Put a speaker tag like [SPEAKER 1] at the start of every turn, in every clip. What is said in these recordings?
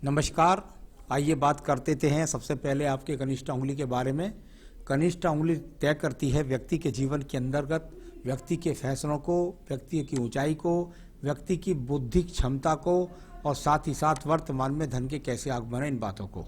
[SPEAKER 1] नमस्कार। आइए बात करते हैं सबसे पहले आपके कनिष्ठ उंगली के बारे में। कनिष्ठ उंगली तय करती है व्यक्ति के जीवन के अंतर्गत व्यक्ति के फैसलों को, व्यक्ति की ऊंचाई को, व्यक्ति की बुद्धिक क्षमता को और साथ ही साथ वर्तमान में धन के कैसे आगमन है, इन बातों को।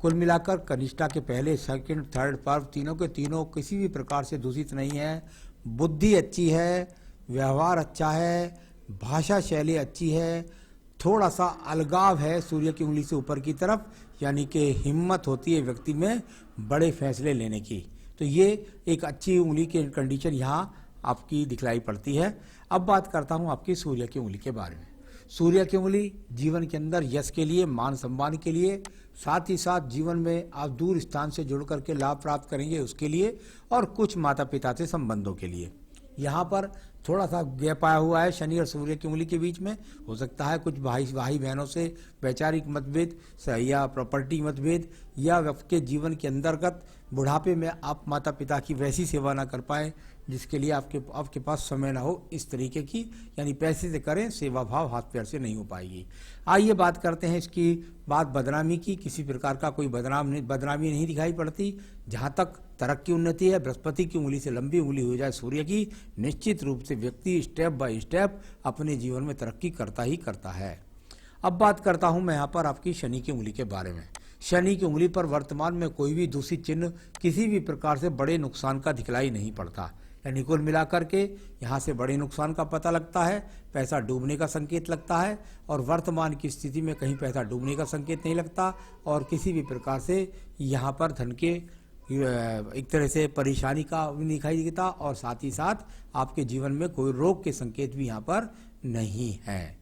[SPEAKER 1] कुल मिलाकर कनिष्ठा के पहले, सेकंड, थर्ड पर्व तीनों के तीनों किसी भी प्रकार से दूषित नहीं है। बुद्धि अच्छी है, व्यवहार अच्छा है, भाषा शैली अच्छी है, थोड़ा सा अलगाव है सूर्य की उंगली से ऊपर की तरफ, यानी कि हिम्मत होती है व्यक्ति में बड़े फैसले लेने की। तो ये एक अच्छी उंगली की कंडीशन यहाँ आपकी दिखलाई पड़ती है। अब बात करता हूँ आपकी सूर्य की उंगली के बारे में। सूर्य की उंगली जीवन के अंदर यश के लिए, मान सम्मान के लिए, साथ ही साथ जीवन में आप दूर स्थान से जुड़ करके लाभ प्राप्त करेंगे उसके लिए, और कुछ माता पिता से संबंधों के लिए। यहाँ पर थोड़ा सा गैप आया हुआ है शनि और सूर्य की उंगली के बीच में। हो सकता है कुछ भाई बहनों से वैचारिक मतभेद या प्रॉपर्टी मतभेद, या व्यक्ति के जीवन के अंतर्गत बुढ़ापे में आप माता पिता की वैसी सेवा ना कर पाए जिसके लिए आपके पास समय ना हो, इस तरीके की, यानी पैसे से करें, सेवा भाव हाथ पैर से नहीं हो पाएगी। आइए बात करते हैं इसकी बात बदनामी की। किसी प्रकार का कोई बदनामी नहीं दिखाई पड़ती। जहाँ तक तरक्की की उन्नति है, बृहस्पति की उंगली से लंबी उंगली हो जाए सूर्य की, निश्चित रूप से व्यक्ति स्टेप बाय स्टेप अपने जीवन में तरक्की करता ही करता है। अब बात करता हूं मैं यहाँ पर आपकी शनि की उंगली के बारे में। शनि की उंगली पर वर्तमान में कोई भी दूषित चिन्ह किसी भी प्रकार से बड़े नुकसान का दिखलाई नहीं पड़ता, यानी कुल मिलाकर के यहाँ से बड़े नुकसान का पता लगता है, पैसा डूबने का संकेत लगता है, और वर्तमान की स्थिति में कहीं पैसा डूबने का संकेत नहीं लगता, और किसी भी प्रकार से यहाँ पर धन के एक तरह से परेशानी का भी दिखाई देता, और साथ ही साथ आपके जीवन में कोई रोग के संकेत भी यहाँ पर नहीं है।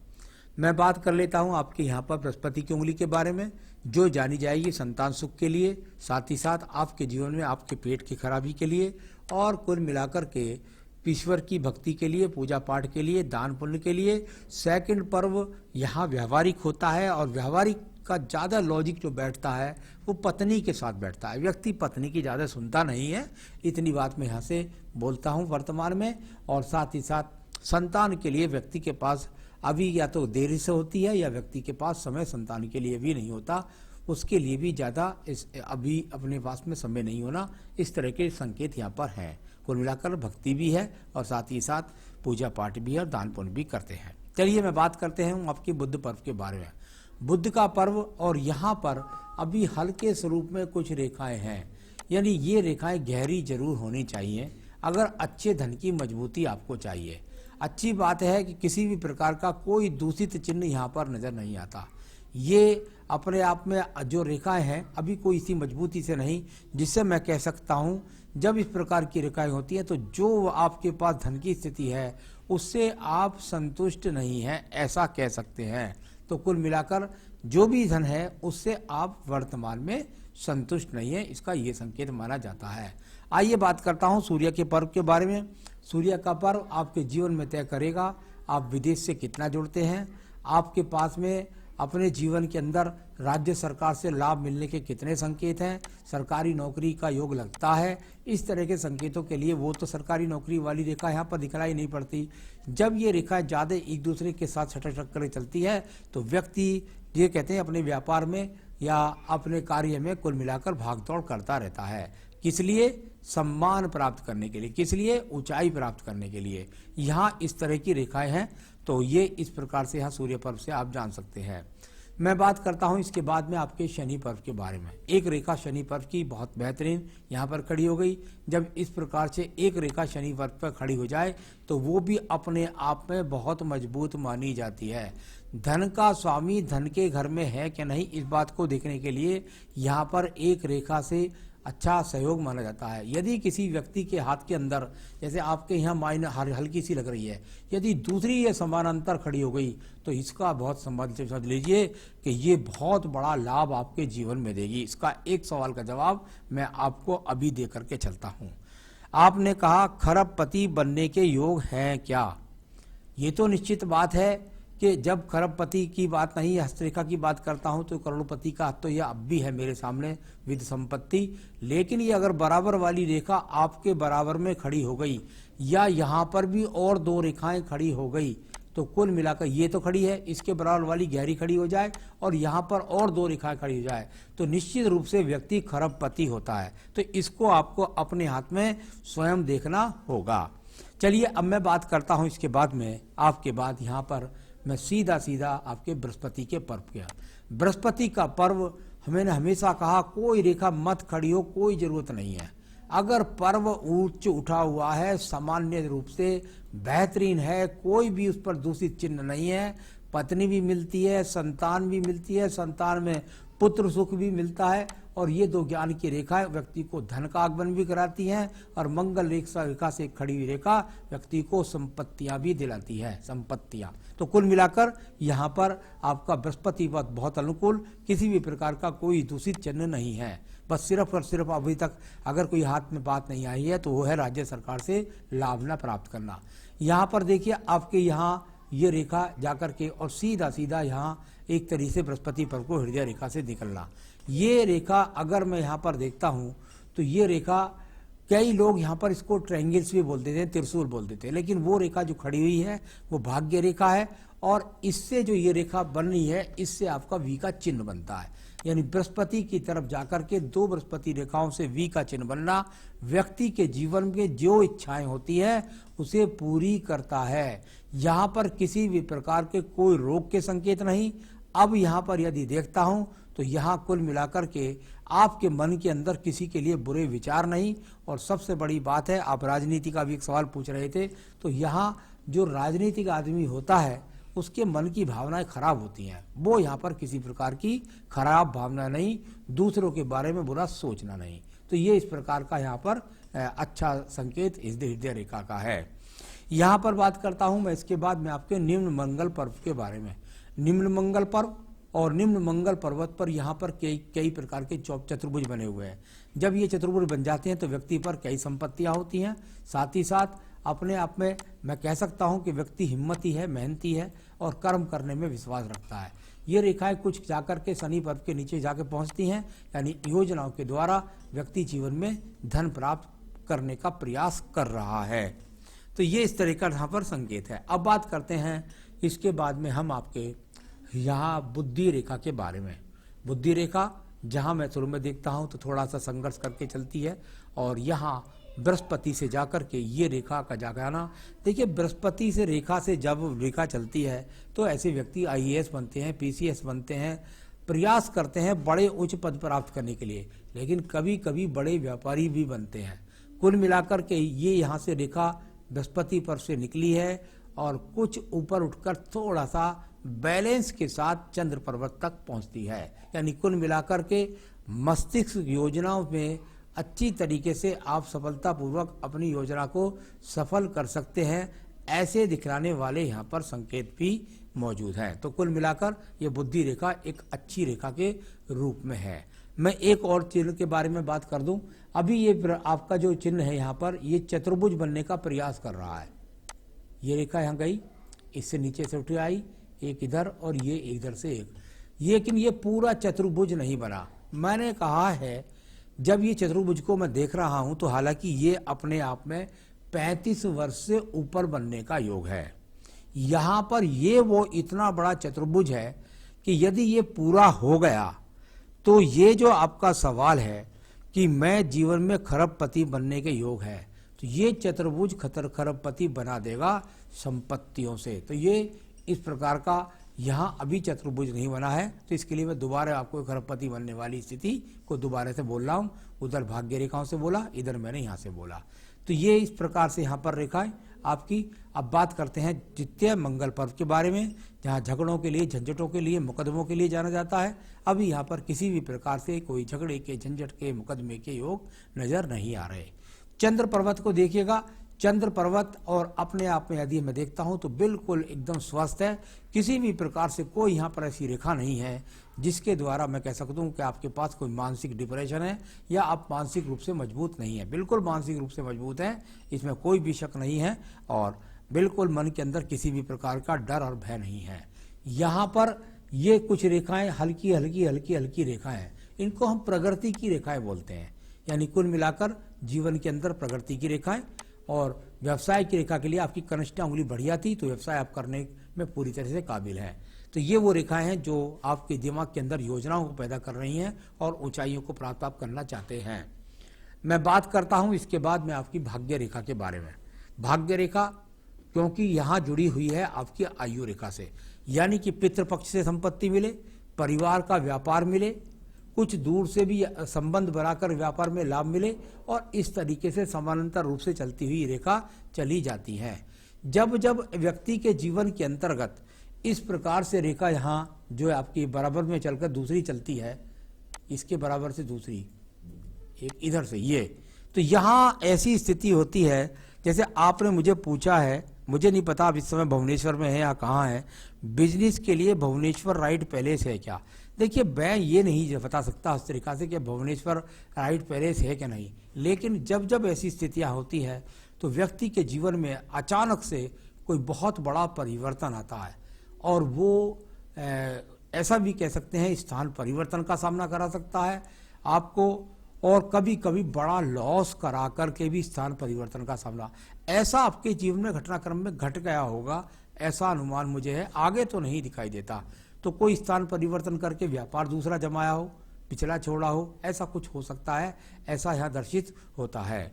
[SPEAKER 1] मैं बात कर लेता हूँ आपके यहाँ पर बृहस्पति की उंगली के बारे में, जो जानी जाएगी संतान सुख के लिए, साथ ही साथ आपके जीवन में आपके पेट की खराबी के लिए, और कुल मिलाकर के ईश्वर की भक्ति के लिए, पूजा पाठ के लिए, दान पुण्य के लिए। सेकंड पर्व यहाँ व्यवहारिक होता है, और व्यवहारिक का ज़्यादा लॉजिक जो बैठता है वो पत्नी के साथ बैठता है। व्यक्ति पत्नी की ज़्यादा सुनता नहीं है, इतनी बात मैं यहाँ से बोलता हूँ वर्तमान में। और साथ ही साथ संतान के लिए व्यक्ति के पास अभी या तो देरी से होती है, या व्यक्ति के पास समय संतान के लिए भी नहीं होता, उसके लिए भी ज़्यादा अभी अपने पास में समय नहीं होना, इस तरह के संकेत यहाँ पर हैं। कुल मिलाकर भक्ति भी है, और साथ ही साथ पूजा पाठ भी है, और दान पुण्य भी करते हैं। चलिए मैं बात करते हैं आपके बुध पर्व के बारे में। बुध का पर्व, और यहाँ पर अभी हल्के स्वरूप में कुछ रेखाएं हैं, यानी ये रेखाएं गहरी जरूर होनी चाहिए अगर अच्छे धन की मजबूती आपको चाहिए। अच्छी बात है कि किसी भी प्रकार का कोई दूषित चिन्ह यहाँ पर नजर नहीं आता। ये अपने आप में जो रेखाएं हैं अभी कोई इसी मजबूती से नहीं, जिससे मैं कह सकता हूँ जब इस प्रकार की रेखाएं होती हैं तो जो आपके पास धन की स्थिति है उससे आप संतुष्ट नहीं हैं, ऐसा कह सकते हैं। तो कुल मिलाकर जो भी धन है उससे आप वर्तमान में संतुष्ट नहीं है, इसका ये संकेत माना जाता है। आइए बात करता हूँ सूर्य के पर्व के बारे में। सूर्य का पर्व आपके जीवन में तय करेगा आप विदेश से कितना जुड़ते हैं, आपके पास में अपने जीवन के अंदर राज्य सरकार से लाभ मिलने के कितने संकेत हैं, सरकारी नौकरी का योग लगता है, इस तरह के संकेतों के लिए वो तो सरकारी नौकरी वाली रेखा यहाँ पर दिखलाई नहीं पड़ती। जब ये रेखाएं ज़्यादा एक दूसरे के साथ छटक कर चलती है तो व्यक्ति ये कहते हैं अपने व्यापार में या अपने कार्य में कुल मिलाकर भागदौड़ करता रहता है। किस लिए? सम्मान प्राप्त करने के लिए, किस लिए? ऊंचाई प्राप्त करने के लिए। यहाँ इस तरह की रेखाएं हैं, तो ये इस प्रकार से यहाँ सूर्य पर्व से आप जान सकते हैं। मैं बात करता हूँ इसके बाद में आपके शनि पर्व के बारे में। एक रेखा शनि पर्व की बहुत बेहतरीन यहाँ पर खड़ी हो गई। जब इस प्रकार से एक रेखा शनि पर्व पर खड़ी हो जाए तो वो भी अपने आप में बहुत मजबूत मानी जाती है। धन का स्वामी धन के घर में है कि नहीं, इस बात को देखने के लिए यहाँ पर एक रेखा से अच्छा सहयोग माना जाता है। यदि किसी व्यक्ति के हाथ के अंदर, जैसे आपके यहाँ माइन हल्की सी लग रही है, यदि दूसरी ये समानांतर खड़ी हो गई तो इसका बहुत समझ लीजिए कि ये बहुत बड़ा लाभ आपके जीवन में देगी। इसका एक सवाल का जवाब मैं आपको अभी दे करके चलता हूँ। आपने कहा खरबपति बनने के योग हैं क्या? ये तो निश्चित बात है कि जब खरबपति की बात नहीं, हस्तरेखा की बात करता हूं तो करोड़पति का तो यह अब भी है मेरे सामने विद संपत्ति। लेकिन ये अगर बराबर वाली रेखा आपके बराबर में खड़ी हो गई, या यहाँ पर भी और दो रेखाएं खड़ी हो गई, तो कुल मिलाकर ये तो खड़ी है, इसके बराबर वाली गहरी खड़ी हो जाए और यहाँ पर और 2 रेखाएं खड़ी हो जाए तो निश्चित रूप से व्यक्ति खरबपति होता है। तो इसको आपको अपने हाथ में स्वयं देखना होगा। चलिए अब मैं बात करता हूँ इसके बाद में आपके बाद यहाँ पर मैं सीधा सीधा आपके बृहस्पति के पर्व किया। बृहस्पति का पर्व मैंने हमेशा कहा कोई रेखा मत खड़ी हो, कोई जरूरत नहीं है। अगर पर्व उच्च उठा हुआ है, सामान्य रूप से बेहतरीन है, कोई भी उस पर दूषित चिन्ह नहीं है, पत्नी भी मिलती है, संतान भी मिलती है, संतान में पुत्र सुख भी मिलता है और ये 2 ज्ञान की रेखाएं व्यक्ति को धन का आगमन भी कराती हैं और मंगल रेखा से खड़ी हुई रेखा व्यक्ति को संपत्तियां भी दिलाती है, संपत्तियां। तो कुल मिलाकर यहाँ पर आपका बृहस्पति बहुत अनुकूल, किसी भी प्रकार का कोई दूषित चिन्ह नहीं है। बस सिर्फ और सिर्फ अभी तक अगर कोई हाथ में बात नहीं आई है तो वो है राज्य सरकार से लाभ न प्राप्त करना। यहाँ पर देखिए आपके यहाँ ये रेखा जाकर के और सीधा सीधा यहाँ एक तरीके से बृहस्पति पर्व को हृदय रेखा से निकलना। ये रेखा अगर मैं यहाँ पर देखता हूँ तो ये रेखा कई लोग यहाँ पर इसको ट्रायंगल्स भी बोल देते हैं, त्रिशूल बोल देते हैं, लेकिन वो रेखा जो खड़ी हुई है वो भाग्य रेखा है और इससे जो ये रेखा बन रही है इससे आपका वी का चिन्ह बनता है। यानी बृहस्पति की तरफ जाकर के 2 बृहस्पति रेखाओं से वी का चिन्ह बनना व्यक्ति के जीवन में जो इच्छाएं होती है उसे पूरी करता है। यहाँ पर किसी भी प्रकार के कोई रोग के संकेत नहीं। अब यहाँ पर यदि देखता हूँ तो यहाँ कुल मिलाकर के आपके मन के अंदर किसी के लिए बुरे विचार नहीं। और सबसे बड़ी बात है, आप राजनीति का भी एक सवाल पूछ रहे थे, तो यहाँ जो राजनीतिक आदमी होता है उसके मन की भावनाएं खराब होती हैं। वो यहाँ पर किसी प्रकार की खराब भावना नहीं, दूसरों के बारे में बुरा सोचना नहीं। तो ये इस प्रकार का यहाँ पर अच्छा संकेत इस हृदय रेखा का है। यहाँ पर बात करता हूँ मैं इसके बाद में आपके निम्न मंगल पर्व के बारे में। निम्न मंगल पर्व और निम्न मंगल पर्वत पर यहाँ पर कई प्रकार के चतुर्भुज बने हुए हैं। जब ये चतुर्भुज बन जाते हैं तो व्यक्ति पर कई संपत्तियाँ होती हैं। साथ ही साथ अपने आप में मैं कह सकता हूँ कि व्यक्ति हिम्मती है, मेहनती है और कर्म करने में विश्वास रखता है। ये रेखाएं कुछ जाकर के शनि पर्व के नीचे जाकर पहुँचती हैं, यानी योजनाओं के द्वारा व्यक्ति जीवन में धन प्राप्त करने का प्रयास कर रहा है। तो ये इस तरह का यहाँ पर संकेत है। अब बात करते हैं इसके बाद में हम आपके यहाँ बुद्धि रेखा के बारे में। बुद्धि रेखा जहाँ मैं शुरू में देखता हूँ तो थोड़ा सा संघर्ष करके चलती है और यहाँ बृहस्पति से जाकर के ये रेखा का जागाना। देखिए बृहस्पति से रेखा से जब रेखा चलती है तो ऐसे व्यक्ति IAS बनते हैं, PCS बनते हैं, प्रयास करते हैं बड़े उच्च पद प्राप्त करने के लिए, लेकिन कभी कभी बड़े व्यापारी भी बनते हैं। कुल मिलाकर के ये यहाँ से रेखा बृहस्पति पर से निकली है और कुछ ऊपर उठकर थोड़ा सा बैलेंस के साथ चंद्र पर्वत तक पहुंचती है। यानी कुल मिलाकर के मस्तिष्क योजनाओं में अच्छी तरीके से आप सफलतापूर्वक अपनी योजना को सफल कर सकते हैं, ऐसे दिखलाने वाले यहाँ पर संकेत भी मौजूद हैं। तो कुल मिलाकर ये बुद्धि रेखा एक अच्छी रेखा के रूप में है। मैं एक और चिन्ह के बारे में बात कर दूं। अभी ये आपका जो चिन्ह है यहाँ पर ये चतुर्भुज बनने का प्रयास कर रहा है। ये रेखा यहाँ गई, इससे नीचे से उठी आई, एक इधर और ये इधर से एक, लेकिन ये पूरा चतुर्भुज नहीं बना। मैंने कहा है जब ये चतुर्भुज को मैं देख रहा हूं तो हालांकि ये अपने आप में 35 वर्ष से ऊपर बनने का योग है। यहाँ पर ये वो इतना बड़ा चतुर्भुज है कि यदि ये पूरा हो गया तो ये जो आपका सवाल है कि मैं जीवन में खरबपति बनने के योग है, तो ये चतुर्भुज खरबपति बना देगा संपत्तियों से। तो ये इस प्रकार का यहाँ अभी चतुर्भुज नहीं बना है, तो इसके लिए मैं दोबारा आपको खरबपति बनने वाली स्थिति को दोबारा से बोल रहा हूँ। उधर भाग्य रेखाओं से बोला, इधर मैंने यहाँ से बोला। तो ये इस प्रकार से यहाँ पर रेखाएं आपकी। अब बात करते हैं द्वितीय मंगल पर्व के बारे में, जहाँ झगड़ों के लिए, झंझटों के लिए, मुकदमों के लिए जाना जाता है। अभी यहाँ पर किसी भी प्रकार से कोई झगड़े के, झंझट के, मुकदमे के योग नजर नहीं आ रहे। चंद्र पर्वत को देखिएगा। चंद्र पर्वत और अपने आप में यदि मैं देखता हूं तो बिल्कुल एकदम स्वस्थ है। किसी भी प्रकार से कोई यहाँ पर ऐसी रेखा नहीं है जिसके द्वारा मैं कह सकता हूँ कि आपके पास कोई मानसिक डिप्रेशन है या आप मानसिक रूप से मजबूत नहीं है। बिल्कुल मानसिक रूप से मजबूत है, इसमें कोई भी शक नहीं है और बिल्कुल मन के अंदर किसी भी प्रकार का डर और भय नहीं है। यहाँ पर ये कुछ रेखाएं हल्की हल्की हल्की हल्की रेखाएं हैं, इनको हम प्रगति की रेखाएं बोलते हैं। यानी कुल मिलाकर जीवन के अंदर प्रगति की रेखाएं। और व्यवसाय की रेखा के लिए आपकी कनिष्ठा उंगली बढ़िया थी, तो व्यवसाय आप करने में पूरी तरह से काबिल है। तो ये वो रेखाएं हैं जो आपके दिमाग के अंदर योजनाओं को पैदा कर रही हैं और ऊंचाइयों को प्राप्त आप करना चाहते हैं। मैं बात करता हूं इसके बाद में आपकी भाग्य रेखा के बारे में। भाग्य रेखा क्योंकि यहाँ जुड़ी हुई है आपकी आयु रेखा से, यानी कि पितृपक्ष से संपत्ति मिले, परिवार का व्यापार मिले, कुछ दूर से भी संबंध बनाकर व्यापार में लाभ मिले, और इस तरीके से समानांतर रूप से चलती हुई रेखा चली जाती है। जब जब व्यक्ति के जीवन के अंतर्गत इस प्रकार से रेखा यहाँ जो आपकी बराबर में चलकर दूसरी चलती है, इसके बराबर से दूसरी, एक इधर से ये, तो यहाँ ऐसी स्थिति होती है जैसे आपने मुझे पूछा है, मुझे नहीं पता आप इस समय भुवनेश्वर में है या कहाँ है, बिजनेस के लिए भुवनेश्वर राइट पैलेस है क्या? देखिए, मैं ये नहीं बता सकता उस तरीका से कि भुवनेश्वर राइट पैलेस है कि नहीं, लेकिन जब जब ऐसी स्थितियाँ होती है तो व्यक्ति के जीवन में अचानक से कोई बहुत बड़ा परिवर्तन आता है, और वो ऐसा भी कह सकते हैं स्थान परिवर्तन का सामना करा सकता है आपको, और कभी कभी बड़ा लॉस करा करके भी स्थान परिवर्तन का सामना, ऐसा आपके जीवन में घटनाक्रम में घट गया होगा, ऐसा अनुमान मुझे है। आगे तो नहीं दिखाई देता, तो कोई स्थान परिवर्तन करके व्यापार दूसरा जमाया हो, पिछला छोड़ा हो, ऐसा कुछ हो सकता है, ऐसा यहाँ दर्शित होता है।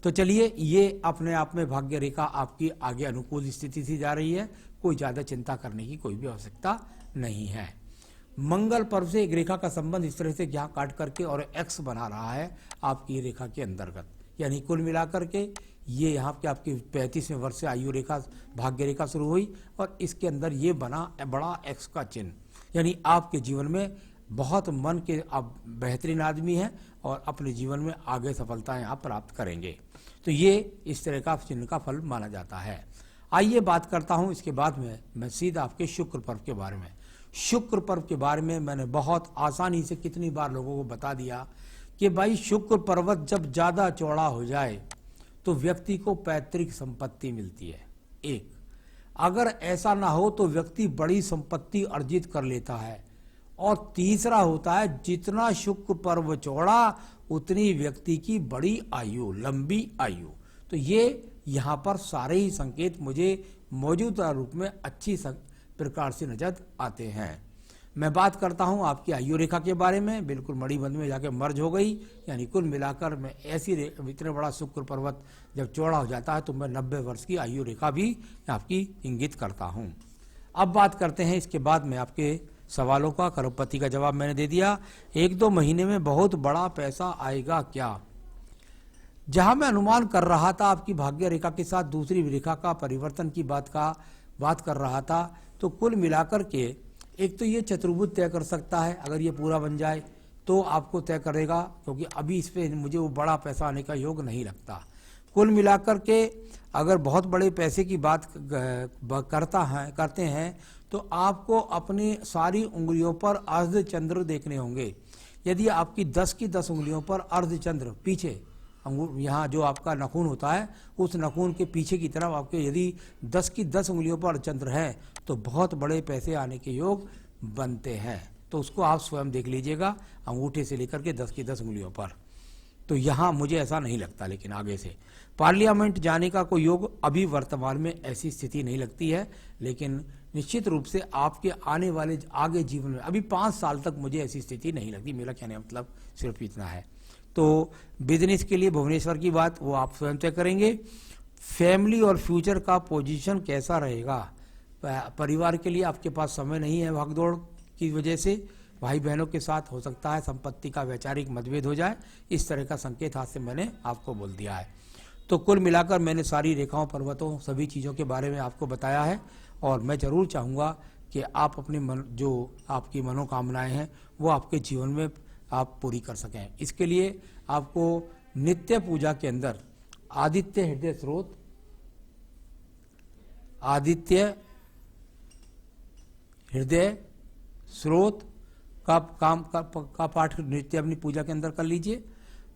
[SPEAKER 1] तो चलिए, ये अपने आप में भाग्य रेखा आपकी आगे अनुकूल स्थिति से जा रही है, कोई ज़्यादा चिंता करने की कोई भी आवश्यकता नहीं है। मंगल पर्व से एक रेखा का संबंध इस तरह से यहाँ काट करके और एक्स बना रहा है आपकी रेखा के अंतर्गत, यानी कुल मिलाकर के ये यहाँ पे आपकी 35वें वर्ष से आयु रेखा भाग्य रेखा शुरू हुई, और इसके अंदर ये बना बड़ा एक्स का चिन्ह, यानी आपके जीवन में बहुत मन के आप बेहतरीन आदमी हैं और अपने जीवन में आगे सफलताएं आप प्राप्त करेंगे। तो ये इस तरह का चिन्ह का फल माना जाता है। आइए बात करता हूँ इसके बाद में मैं सीधा आपके शुक्र पर्व के बारे में। शुक्र पर्व के बारे में मैंने बहुत आसानी से कितनी बार लोगों को बता दिया कि भाई शुक्र पर्वत जब ज़्यादा चौड़ा हो जाए तो व्यक्ति को पैतृक संपत्ति मिलती है। एक, अगर ऐसा ना हो तो व्यक्ति बड़ी संपत्ति अर्जित कर लेता है, और तीसरा होता है जितना शुक्र पर्व चौड़ा उतनी व्यक्ति की बड़ी आयु, लंबी आयु। तो ये यहाँ पर सारे ही संकेत मुझे मौजूदा रूप में अच्छी प्रकार से नजर आते हैं। मैं बात करता हूँ आपकी आयु रेखा के बारे में, बिल्कुल मणिबंध में जाके मर्ज हो गई, यानी कुल मिलाकर मैं ऐसी इतने बड़ा शुक्र पर्वत जब चौड़ा हो जाता है तो मैं 90 वर्ष की आयु रेखा भी आपकी इंगित करता हूँ। अब बात करते हैं इसके बाद में आपके सवालों का। करोड़पति का जवाब मैंने दे दिया। 1-2 महीने में बहुत बड़ा पैसा आएगा क्या? जहां मैं अनुमान कर रहा था आपकी भाग्य रेखा के साथ दूसरी रेखा का परिवर्तन की बात कर रहा था, तो कुल मिलाकर के एक तो ये चतुर्भुज तय कर सकता है, अगर ये पूरा बन जाए तो आपको तय करेगा, क्योंकि अभी इस पे मुझे वो बड़ा पैसा आने का योग नहीं लगता। कुल मिलाकर के अगर बहुत बड़े पैसे की बात करते हैं तो आपको अपनी सारी उंगलियों पर अर्धचंद्र देखने होंगे। यदि आपकी 10 की 10 उंगलियों पर अर्धचंद्र पीछे यहाँ जो आपका नखून होता है उस नखून के पीछे की तरफ आपके यदि 10 की 10 उंगलियों पर चंद्र है तो बहुत बड़े पैसे आने के योग बनते हैं। तो उसको आप स्वयं देख लीजिएगा अंगूठे से लेकर के 10 की 10 उंगलियों पर। तो यहाँ मुझे ऐसा नहीं लगता, लेकिन आगे से पार्लियामेंट जाने का कोई योग अभी वर्तमान में ऐसी स्थिति नहीं लगती है, लेकिन निश्चित रूप से आपके आने वाले आगे जीवन में अभी 5 साल तक मुझे ऐसी स्थिति नहीं लगती। मेरा कहने का मतलब सिर्फ इतना है। तो बिजनेस के लिए भुवनेश्वर की बात वो आप स्वयं तय करेंगे। फैमिली और फ्यूचर का पोजीशन कैसा रहेगा? परिवार के लिए आपके पास समय नहीं है, भागदौड़ की वजह से भाई बहनों के साथ हो सकता है संपत्ति का वैचारिक मतभेद हो जाए, इस तरह का संकेत हाथ से मैंने आपको बोल दिया है। तो कुल मिलाकर मैंने सारी रेखाओं, पर्वतों, सभी चीज़ों के बारे में आपको बताया है, और मैं जरूर चाहूँगा कि आप अपनी जो आपकी मनोकामनाएं हैं वो आपके जीवन में आप पूरी कर सकें। इसके लिए आपको नित्य पूजा के अंदर आदित्य हृदय स्रोत का पाठ नित्य अपनी पूजा के अंदर कर लीजिए।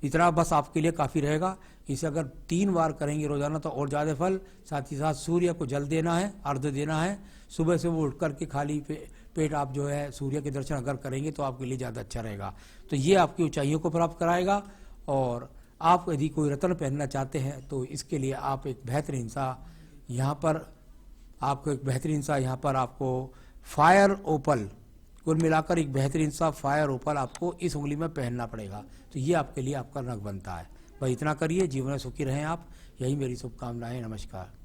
[SPEAKER 1] इतना बस आपके लिए काफ़ी रहेगा। इसे अगर 3 बार करेंगे रोजाना तो और ज़्यादा फल। साथ ही साथ सूर्य को जल देना है, अर्घ्य देना है। सुबह से वो उठ करके खाली पेट आप जो है सूर्य के दर्शन अगर करेंगे तो आपके लिए ज़्यादा अच्छा रहेगा। तो ये आपकी ऊंचाइयों को प्राप्त कराएगा और आप यदि कोई रत्न पहनना चाहते हैं तो इसके लिए आप एक बेहतरीन सा यहाँ पर आपको फायर ओपल, कुल मिलाकर एक बेहतरीन सा फायर ओपल आपको इस उंगली में पहनना पड़ेगा। तो ये आपके लिए आपका नग बनता है। बस इतना करिए, जीवन में सुखी रहें आप, यही मेरी शुभकामनाएं। नमस्कार।